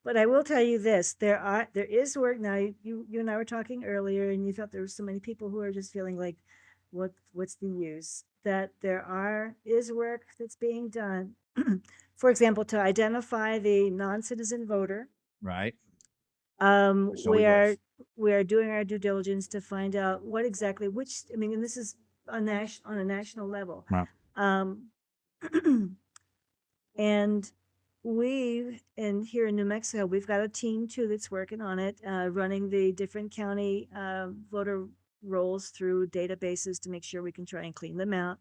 But I will tell you this: there is work now. You and I were talking earlier, and you thought there were so many people who are just feeling like, what's the use? That is work that's being done. For example, to identify the non-citizen voter. right? We are doing our due diligence to find out what exactly and this is on a national level. Right. And here in New Mexico, we've got a team too that's working on it, running the different county voter rolls through databases to make sure we can try and clean them out.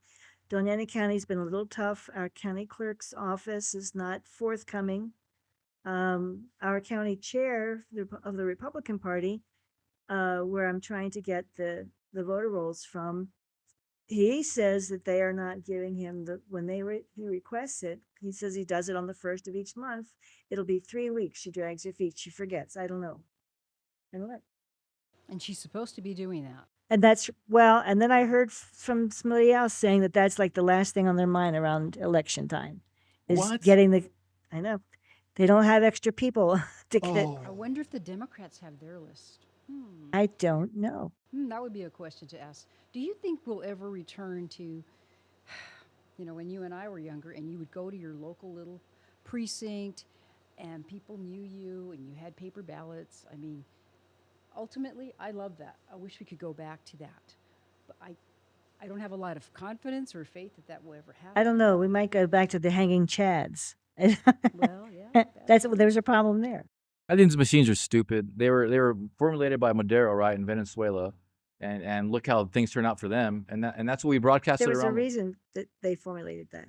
Doñana County's been a little tough. Our county clerk's office is not forthcoming. Our county chair of the Republican Party, where I'm trying to get the voter rolls from, he says that they are not giving him when he requests it. He says he does it on the first of each month. It'll be 3 weeks. She drags her feet. She forgets. I don't know. And she's supposed to be doing that. And and then I heard from somebody else saying that that's like the last thing on their mind around election time is What? getting I know. They don't have extra people to get. I wonder if the Democrats have their list. I don't know. That would be a question to ask. Do you think we'll ever return to, when you and I were younger and you would go to your local little precinct and people knew you and you had paper ballots? I mean, ultimately, I love that. I wish we could go back to that. But I don't have a lot of confidence or faith that will ever happen. I don't know. We might go back to the hanging chads. Well, yeah. There's a problem there. I think these machines are stupid. They were formulated by Madero, right, in Venezuela, and look how things turn out for them. And that's what we broadcasted There was around. a reason that they formulated that.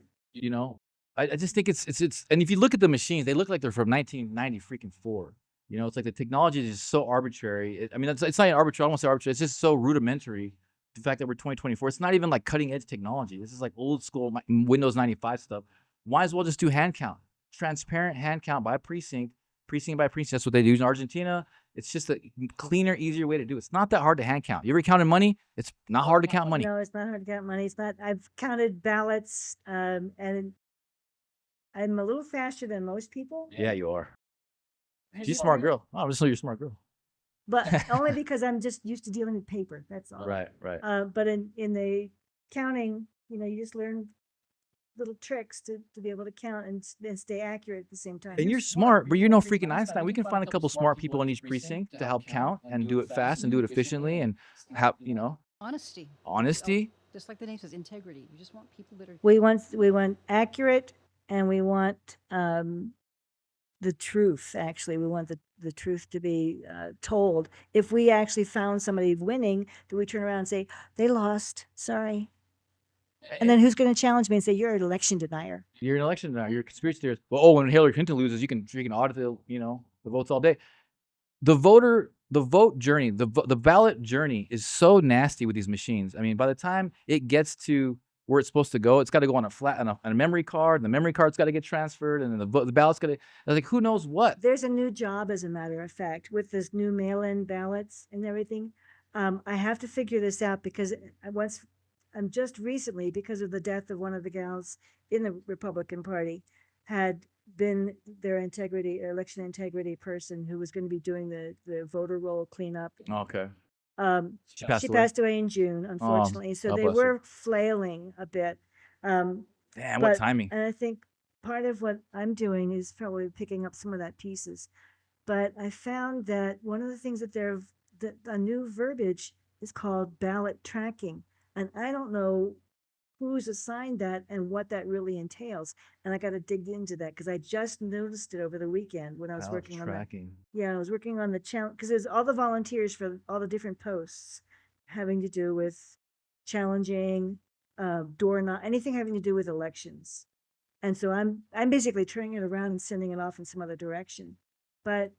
I just think it's and if you look at the machines, they look like they're from 1990 freaking 4. It's like the technology is just so arbitrary. It's not even arbitrary. I don't want to say arbitrary. It's just so rudimentary. The fact that we're 2024, it's not even like cutting edge technology. This is like old school Windows 95 stuff. Might as well just do hand count, transparent hand count by precinct, precinct by precinct. That's what they do in Argentina. It's just a cleaner, easier way to do it. It's not that hard to hand count. You ever counted money? It's not hard to count money. No, it's not hard to count money. It's not. I've counted ballots, and I'm a little faster than most people. Yeah, you are. Have She's a you smart learned? girl. Oh, just know you're a smart girl. But only because I'm just used to dealing with paper. That's all. Right, right. But in the counting, you just learn little tricks to be able to count and stay accurate at the same time. And you're smart, but you're no freaking Einstein. We can find a couple smart people in each precinct to help count and do it fast and do it efficiently and have, Honesty. honesty. Just like the name says, integrity. You just want people that are. We want accurate, and we want the truth. Actually, we want the truth to be told. If we actually found somebody winning, do we turn around and say they lost? Sorry. And then who's going to challenge me and say you're an election denier? You're an election denier. You're a conspiracy theorist. Well, oh, when Hillary Clinton loses, you can audit the votes all day. The vote journey, the ballot journey is so nasty with these machines. I mean, by the time it gets to where it's supposed to go, it's got to go on a memory card, and the memory card's got to get transferred, and then the ballot's got to, like, who knows what? There's a new job, as a matter of fact, with this new mail-in ballots and everything. I have to figure this out because I'm just recently, because of the death of one of the gals in the Republican Party, had been their election integrity person who was going to be doing the voter roll cleanup. Okay. She She passed away in June, unfortunately. So God they bless her. were flailing a bit. Damn, what But- timing. And I think part of what I'm doing is probably picking up some of that pieces. But I found that one of the things that a new verbiage is called ballot tracking. And I don't know who's assigned that and what that really entails. And I got to dig into that because I just noticed it over the weekend when I was Ballot working on that. tracking. Yeah, I was working on the challenge because there's all the volunteers for all the different posts having to do with challenging, anything having to do with elections. And so I'm basically turning it around and sending it off in some other direction. But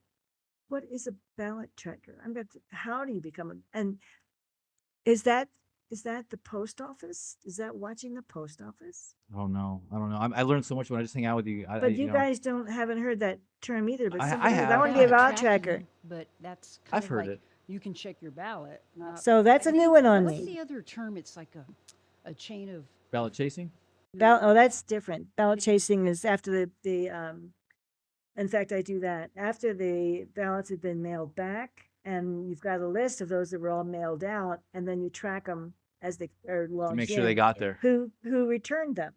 what is a ballot tracker? How do you become and is that the post office? Is that watching the post office? Oh no, I don't know. I learned so much when I just hang out with you. But you guys haven't heard that term either. But I somebody have. I want to be Ballot a ballot tracking, tracker. But that's kind I've of heard like it. you can check your ballot. So that's a new one on What's me. the other term? It's like a chain of. Ballot chasing. Oh, that's different. Ballot chasing is after in fact, I do that after the ballots have been mailed back, and you've got a list of those that were all mailed out, and then you track them as they are To logged make sure they in, got there. who returned them,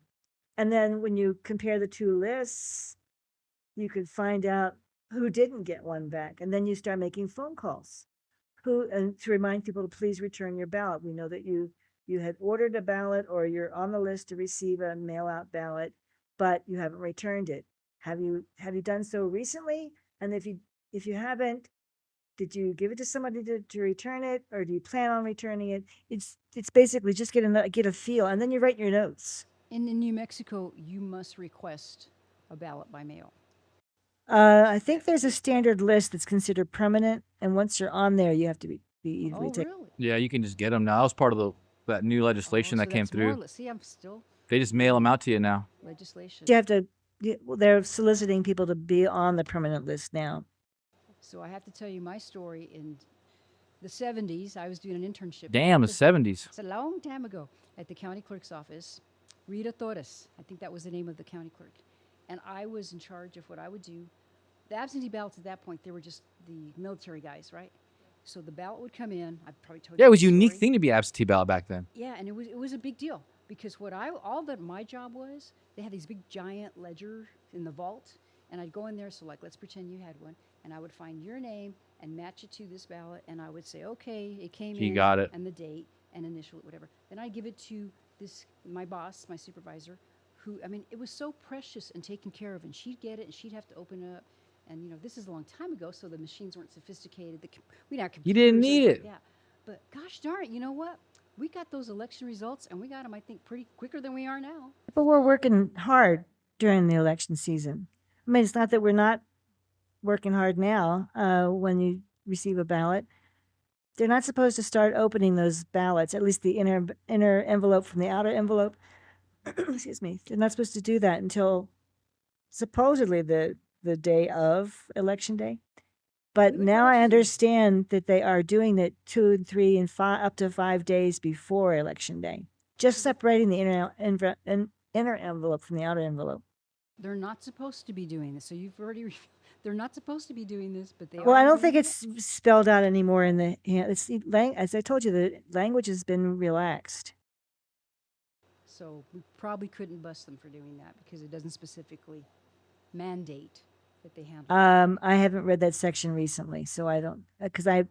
and then when you compare the two lists, you could find out who didn't get one back, and then you start making phone calls, and to remind people to please return your ballot. We know that you had ordered a ballot or you're on the list to receive a mail out ballot, but you haven't returned it. Have you done so recently? And if you haven't, did you give it to somebody to return it, or do you plan on returning it? It's basically just get a feel, and then you write your notes. In New Mexico, you must request a ballot by mail. I think there's a standard list that's considered permanent, and once you're on there, you have to be easily Oh, taken. really? Yeah, you can just get them now. That was part of that new legislation Oh, that so came that's more through. see, I'm still They just mail them out to you now. legislation. You have to. Well, they're soliciting people to be on the permanent list now. So I have to tell you my story. In the 70s, I was doing an internship. Damn, the It's- 70s. It's a long time ago at the county clerk's office. Rita Torres, I think that was the name of the county clerk. And I was in charge of what I would do. The absentee ballots at that point, they were just the military guys, right? So the ballot would come in. I probably told you Yeah, it was a the unique story. thing to be absentee ballot back then. Yeah, and it was a big deal because all that my job was, they had these big giant ledger in the vault, and I'd go in there. So like, let's pretend you had one, and I would find your name and match it to this ballot, and I would say, okay, it came in, He got it. and the date and initial it, whatever. Then I'd give it to my boss, my supervisor, who it was so precious and taken care of, and she'd get it and she'd have to open it up. And this is a long time ago, so the machines weren't sophisticated. We didn't have computers. You didn't or need anything it. like that. But gosh darn it, you know what? We got those election results, and we got them, I think, pretty quicker than we are now. But we're working hard during the election season. I mean, it's not that we're not working hard now. When you receive a ballot, they're not supposed to start opening those ballots, at least the inner envelope from the outer envelope. Excuse me. They're not supposed to do that until supposedly the the day of election day. But And what now else I is new? understand that they are doing it 2 and 3 and 5 up to 5 days before election day, just separating the inner envelope from the outer envelope. They're not supposed to be doing this. So you've already. They're not supposed to be doing this, but they Well, are I don't think doing it's spelled out anymore in the, it's as I told you, the language has been relaxed. So we probably couldn't bust them for doing that because it doesn't specifically mandate that they handle. I haven't read that section recently, so I don't, because I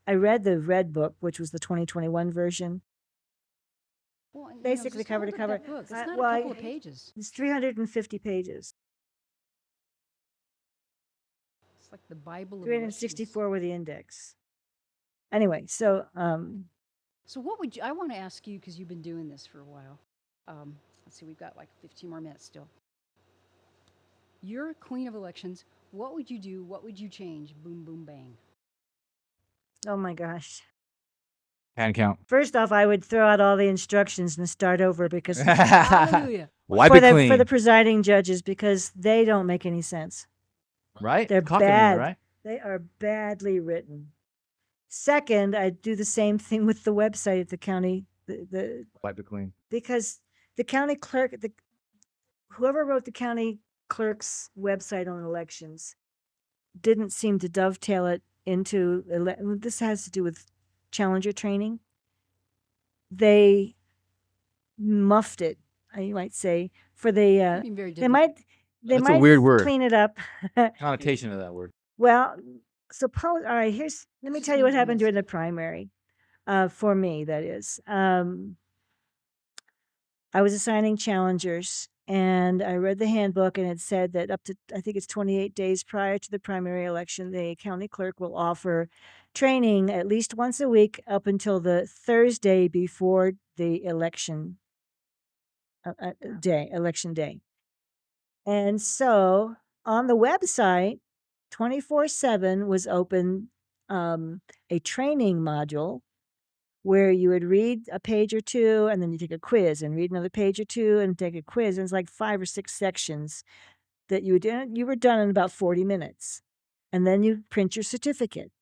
read the red book, which was the 2021 version. Well, and, Basically just cover to hold up cover. that book. It's not Well, a couple of pages. It's 350 pages. It's like the Bible of elections. 364 with the index. Anyway, so So what would you? I want to ask you because you've been doing this for a while. Let's see, we've got like 15 more minutes still. You're a queen of elections. What would you do? What would you change? Boom, boom, bang. oh my gosh. Hand count. First off, I would throw out all the instructions and start over because Hallelujah. Wipe for it clean. the presiding judges, because they don't make any sense. right? They're Cockamamie, bad. right? They are badly written. Second, I do the same thing with the website at the county, Wipe it clean. because the county clerk, whoever wrote the county clerk's website on elections didn't seem to dovetail it into this has to do with challenger training. They muffed it, you might say, for the Being very they might That's a weird word. clean it up. Connotation of that word. Well, suppose, all right, let me Just tell you what means happened during messy. the primary. For me, that is. I was assigning challengers, and I read the handbook, and it said that up to, I think it's 28 days prior to the primary election, the county clerk will offer training at least once a week up until the Thursday before the election election day. And so on the website, 24/7 was open, a training module where you would read a page or two and then you take a quiz and read another page or two and take a quiz. And it's like 5 or 6 sections that you were done in about 40 minutes. And then you print your certificate.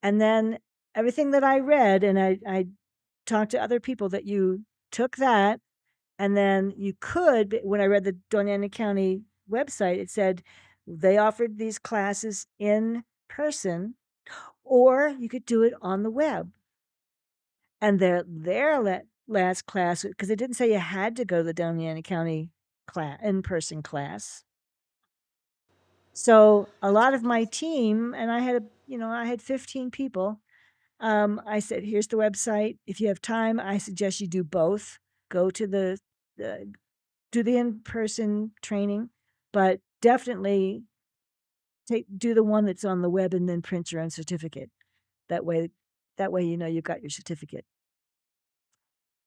And then everything that I read, and I talked to other people, that you took that, and then you could, when I read the Doña County website, it said they offered these classes in person, or you could do it on the web. And their last class, because it didn't say you had to go to the Doña County in-person class. So a lot of my team, and I had 15 people. I said, here's the website. If you have time, I suggest you do both. Go to do the in-person training, but definitely do the one that's on the web and then print your own certificate. That way you've got your certificate.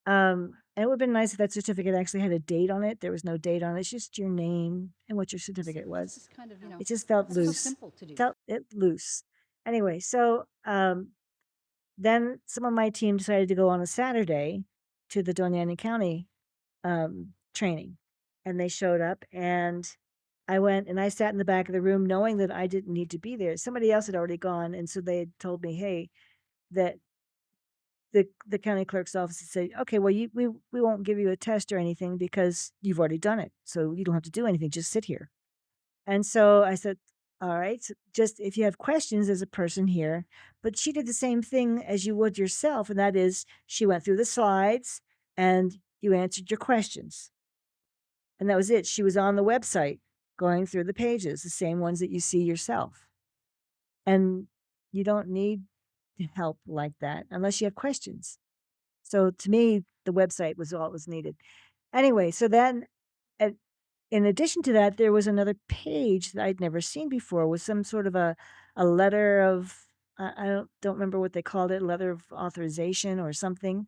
And it would have been nice if that certificate actually had a date on it. There was no date on it. It's just your name and what your certificate This was. is kind of, It just felt it's so loose. simple to do. Felt it loose. Anyway, so then some of my team decided to go on a Saturday to the Doña County training, and they showed up, and I went and I sat in the back of the room knowing that I didn't need to be there. Somebody else had already gone, and so they had told me, hey, that the county clerk's office had said, okay, well, we won't give you a test or anything because you've already done it, so you don't have to do anything. Just sit here. And so I said, all right, so just if you have questions, there's a person here. But she did the same thing as you would yourself, and that is she went through the slides and you answered your questions. And that was it. She was on the website going through the pages, the same ones that you see yourself. And you don't need help like that unless you have questions. So to me, the website was all that was needed. Anyway, so then in addition to that, there was another page that I'd never seen before with some sort of a letter of, I don't remember what they called it, letter of authorization or something,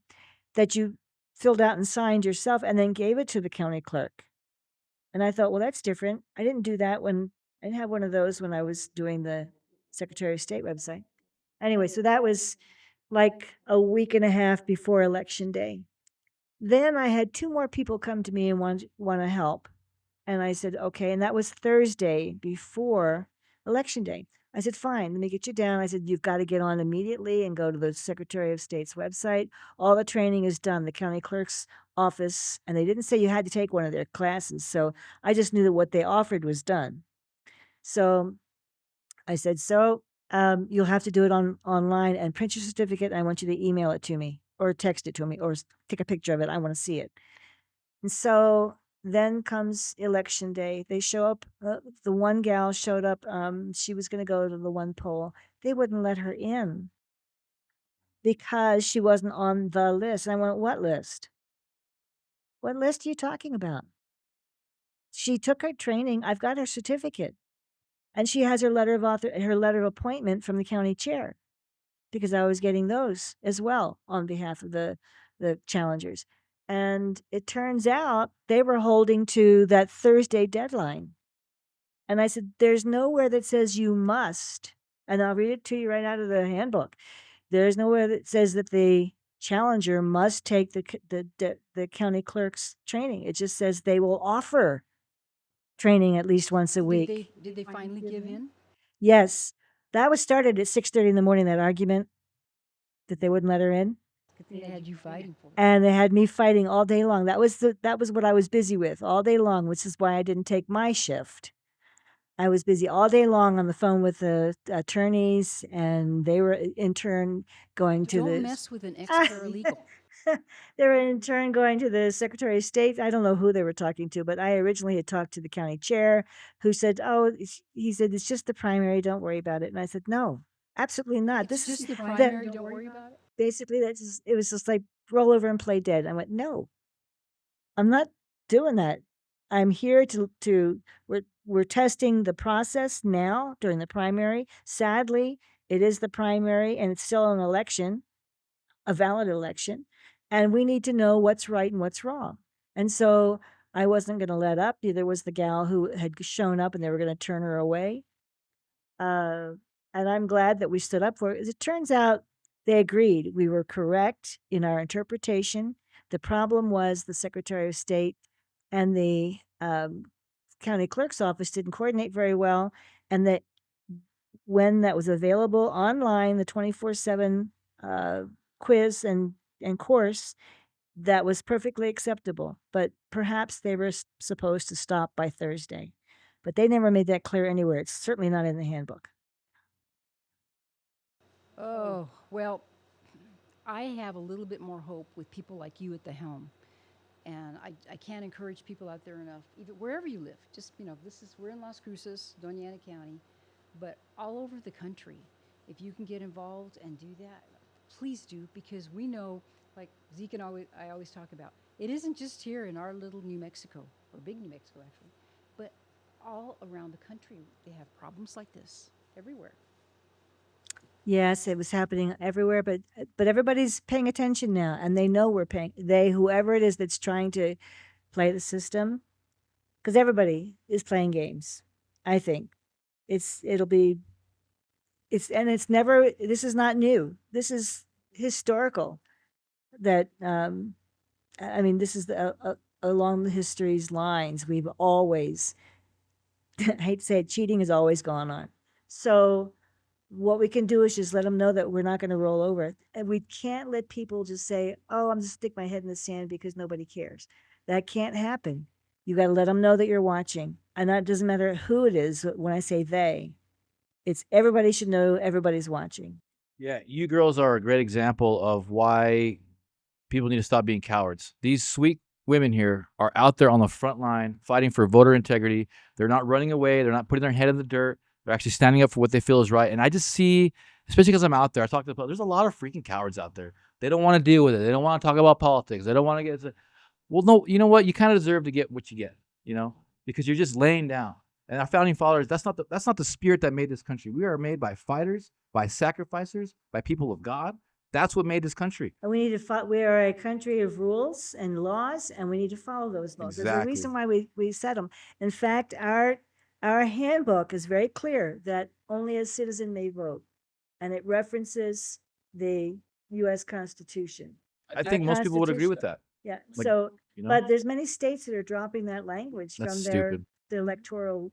that you filled out and signed yourself and then gave it to the county clerk. And I thought, well, that's different. I didn't have one of those when I was doing the Secretary of State website. Anyway, so that was like a week and a half before Election Day. Then I had 2 more people come to me and want to help. And I said, okay. And that was Thursday before Election Day. I said, fine, let me get you down. I said, you've got to get on immediately and go to the Secretary of State's website. All the training is done, the county clerk's office, and they didn't say you had to take one of their classes. So I just knew that what they offered was done. So I said, you'll have to do it online and print your certificate. And I want you to email it to me or text it to me or take a picture of it. I want to see it. And so then comes election day. They show up. The one gal showed up. She was going to go to the one poll. They wouldn't let her in because she wasn't on the list. And I went, what list? What list are you talking about? She took her training. I've got her certificate. And she has her letter of appointment from the county chair, because I was getting those as well on behalf of the challengers. And it turns out they were holding to that Thursday deadline. And I said, there's nowhere that says you must. And I'll read it to you right out of the handbook. There's nowhere that says that the challenger must take the county clerk's training. It just says they will offer training at least once a week. Did they finally give in? Yes. That was started at 6:30 in the morning, that argument that they wouldn't let her in. Good thing they had you fighting for it. And they had me fighting all day long. That was what I was busy with all day long, which is why I didn't take my shift. I was busy all day long on the phone with the attorneys, and they were in turn going to Don't mess with an ex-paralegal. they were in turn going to the Secretary of State. I don't know who they were talking to, but I originally had talked to the county chair, who said, he said, it's just the primary, don't worry about it. And I said, no, absolutely not. It's This just the is primary, don't worry about it. basically it was just like roll over and play dead. I went, no, I'm not doing that. I'm here to we're testing the process now during the primary. Sadly, it is the primary and it's still an election, a valid election, and we need to know what's right and what's wrong. And so I wasn't going to let up. There was the gal who had shown up and they were going to turn her away. And I'm glad that we stood up for it. As it turns out, they agreed. We were correct in our interpretation. The problem was the Secretary of State and the county clerk's office didn't coordinate very well, and that when that was available online, the 24/7 quiz and course, that was perfectly acceptable. But perhaps they were supposed to stop by Thursday, but they never made that clear anywhere. It's certainly not in the handbook. Oh, well, I have a little bit more hope with people like you at the helm. And I can't encourage people out there enough, even wherever you live. Just, we're in Las Cruces, Doña Ana County, but all over the country. If you can get involved and do that, please do, because we know, like Zeke and I always talk about, it isn't just here in our little New Mexico, or big New Mexico actually, but all around the country, they have problems like this everywhere. Yes, it was happening everywhere, but everybody's paying attention now, and they know we're paying. Whoever it is that's trying to play the system, because everybody is playing games. I think it'll be and it's never. This is not new. This is historical. That I mean, this is along the history's lines. We've always, I hate to say it, cheating has always gone on. So what we can do is just let them know that we're not going to roll over. And we can't let people just say, oh, I'm just stick my head in the sand because nobody cares. That can't happen. You got to let them know that you're watching. And that doesn't matter who it is. When I say they, it's everybody should know everybody's watching. Yeah, you girls are a great example of why people need to stop being cowards. These sweet women here are out there on the front line fighting for voter integrity. They're not running away. They're not putting their head in the dirt. They're actually standing up for what they feel is right. And I just see, especially because I'm out there, I talk to people, there's a lot of freaking cowards out there. They don't want to deal with it. They don't want to talk about politics. They don't want to get to, well, no, you know what? You kind of deserve to get what you get, because you're just laying down. And our founding fathers, that's not the spirit that made this country. We are made by fighters, by sacrificers, by people of God. That's what made this country. And we need to we are a country of rules and laws, and we need to follow those laws. There's a reason why we set them. In fact, our handbook is very clear that only a citizen may vote, and it references the U.S. Constitution. I think most people would agree with that. Yeah. Like- So You know, But there's many states that are dropping that language that's from stupid. their electoral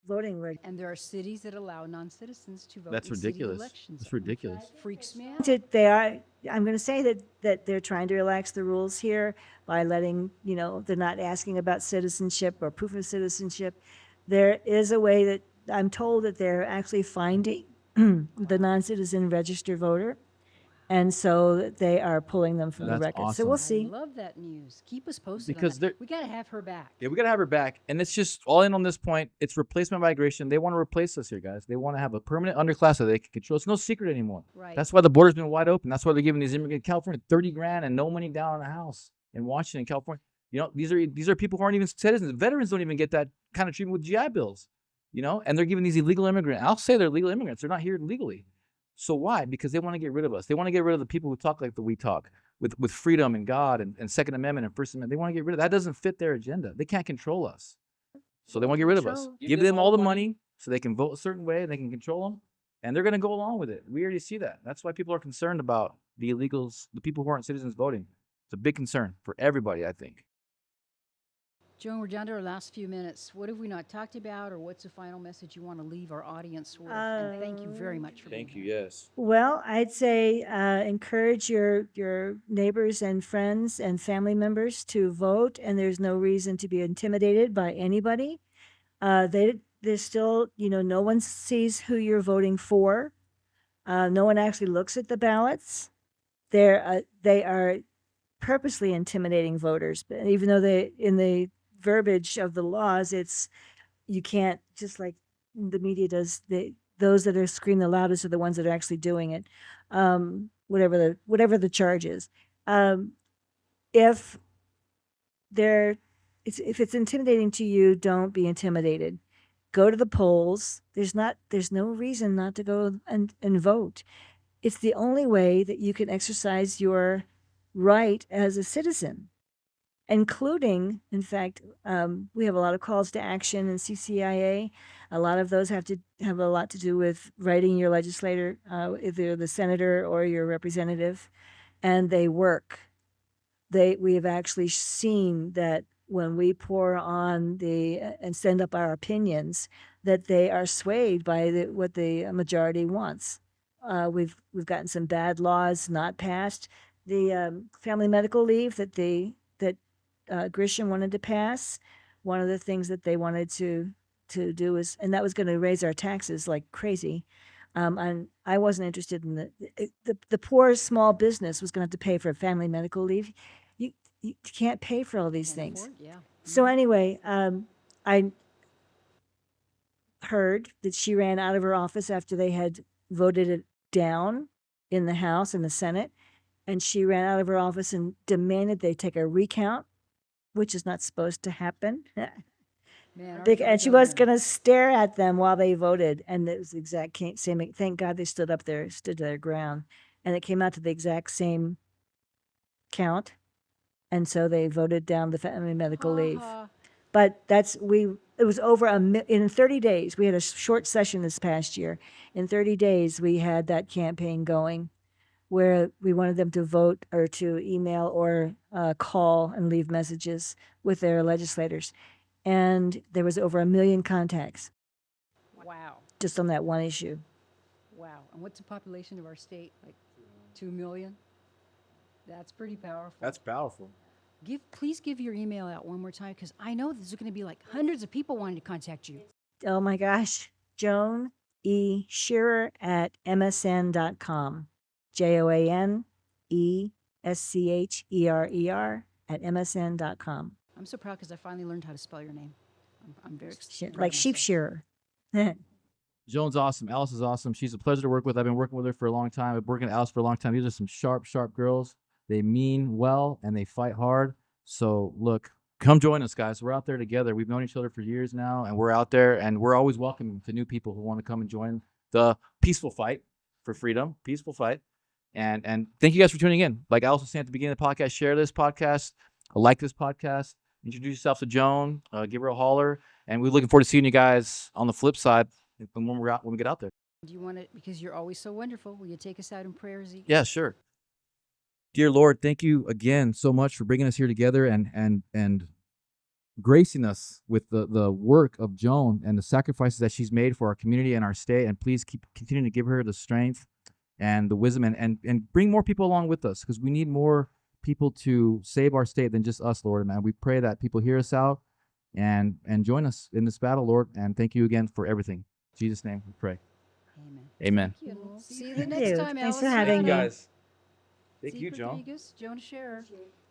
voting And there are cities that allow non-citizens to vote That's in city ridiculous. elections. That's ridiculous. Freaks me out. They are. I'm going to say that they're trying to relax the rules here by letting they're not asking about citizenship or proof of citizenship. There is a way that I'm told that they're actually finding the non-citizen registered voter, and so they are pulling them from the That's record. So we'll awesome. see. I love that news. Keep us posted Because on they're that. We got to have her back. Yeah, we gotta have her back. And it's just all in on this point. It's replacement migration. They want to replace us here, guys. They want to have a permanent underclass that they can control. It's no secret anymore. Right. That's why the border's been wide open. That's why they're giving these immigrants in California 30 grand and no money down on a house in Washington, California. These are people who aren't even citizens. Veterans don't even get that kind of treatment with GI bills. And they're giving these illegal immigrants. I'll say they're legal immigrants. They're not here legally. So why? Because they want to get rid of us. They want to get rid of the people who talk like we talk, with freedom and God and Second Amendment and First Amendment. They want to get rid of that. Doesn't fit their agenda. They can't control us. So they want to get rid of us. Control. Give them all the money so they can vote a certain way and they can control them. And they're going to go along with it. We already see that. That's why people are concerned about the illegals, the people who aren't citizens voting. It's a big concern for everybody, I think. Joan, we're down to our last few minutes. What have we not talked about, or what's the final message you want to leave our audience with? And thank you very much for being here. Yes. Well, I'd say encourage your neighbors and friends and family members to vote, and there's no reason to be intimidated by anybody. There's still, no one sees who you're voting for. No one actually looks at the ballots. They are purposely intimidating voters, but even though in the verbiage of the laws, you can't, just like the media does. Those that are screaming the loudest are the ones that are actually doing it. Whatever the charge is. If it's intimidating to you, don't be intimidated. Go to the polls. There's no reason not to go and vote. It's the only way that you can exercise your right as a citizen, including, in fact, we have a lot of calls to action in CCIA. A lot of those have a lot to do with writing your legislator, either the senator or your representative, and they work. We have actually seen that when we pour on and send up our opinions, that they are swayed by what the majority wants. We've gotten some bad laws not passed. The family medical leave that Grisham wanted to pass. One of the things that they wanted to do was, and that was going to raise our taxes like crazy. And I wasn't interested in the poor small business was going to have to pay for family medical leave. You can't pay for all these Can't things. afford? Yeah. So anyway, I heard that she ran out of her office after they had voted it down in the House and the Senate, and she ran out of her office and demanded they take a recount, which is not supposed to happen. Man, And she was going to stare at them while they voted, and it was the exact same. Thank God they stood to their ground, and it came out to the exact same count, and so they voted down the family medical leave. But it was over in 30 days. We had a short session this past year. In 30 days, we had that campaign going where we wanted them to vote or to email or call and leave messages with their legislators. And there was over 1 million contacts Wow. just on that one issue. Wow. And what's the population of our state? Like 2 million? That's pretty powerful. That's powerful. Please give your email out one more time, because I know there's going to be like hundreds of people wanting to contact you. Oh my gosh. Joan E. Scherer at msn.com. JoanEschcherer at msn.com. I'm so proud because I finally learned how to spell your name. I'm very excited. Like sheep shearer. Joan's awesome. Alice is awesome. She's a pleasure to work with. I've been working with her for a long time. I've been working with Alice for a long time. These are some sharp, sharp girls. They mean well and they fight hard. So look, come join us, guys. We're out there together. We've known each other for years now, and we're out there, and we're always welcoming to new people who want to come and join the peaceful fight for freedom, peaceful fight. And thank you guys for tuning in. Like Alice was saying at the beginning of the podcast, share this podcast, like this podcast, introduce yourself to Joan, give her a holler, and we're looking forward to seeing you guys on the flip side when we get out there. Do you want to, because you're always so wonderful, will you take us out in prayers? Yeah, sure. Dear Lord, thank you again so much for bringing us here together and gracing us with the work of Joan and the sacrifices that she's made for our community and our state. And please keep continuing to give her the strength and the wisdom and bring more people along with us, because we need more people to save our state than just us, Lord. And we pray that people hear us out and join us in this battle, Lord. And thank you again for everything. In Jesus' name we pray. Amen. Amen. Thank you. And we'll see you Thank the next you. time, Thanks for Alice. having me. Guys. Thank Steve you, Joan. Rodriguez, Joan Scherer,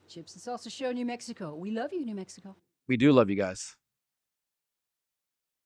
Chips and Salsa Show, New Mexico. We love you, New Mexico. We do love you guys.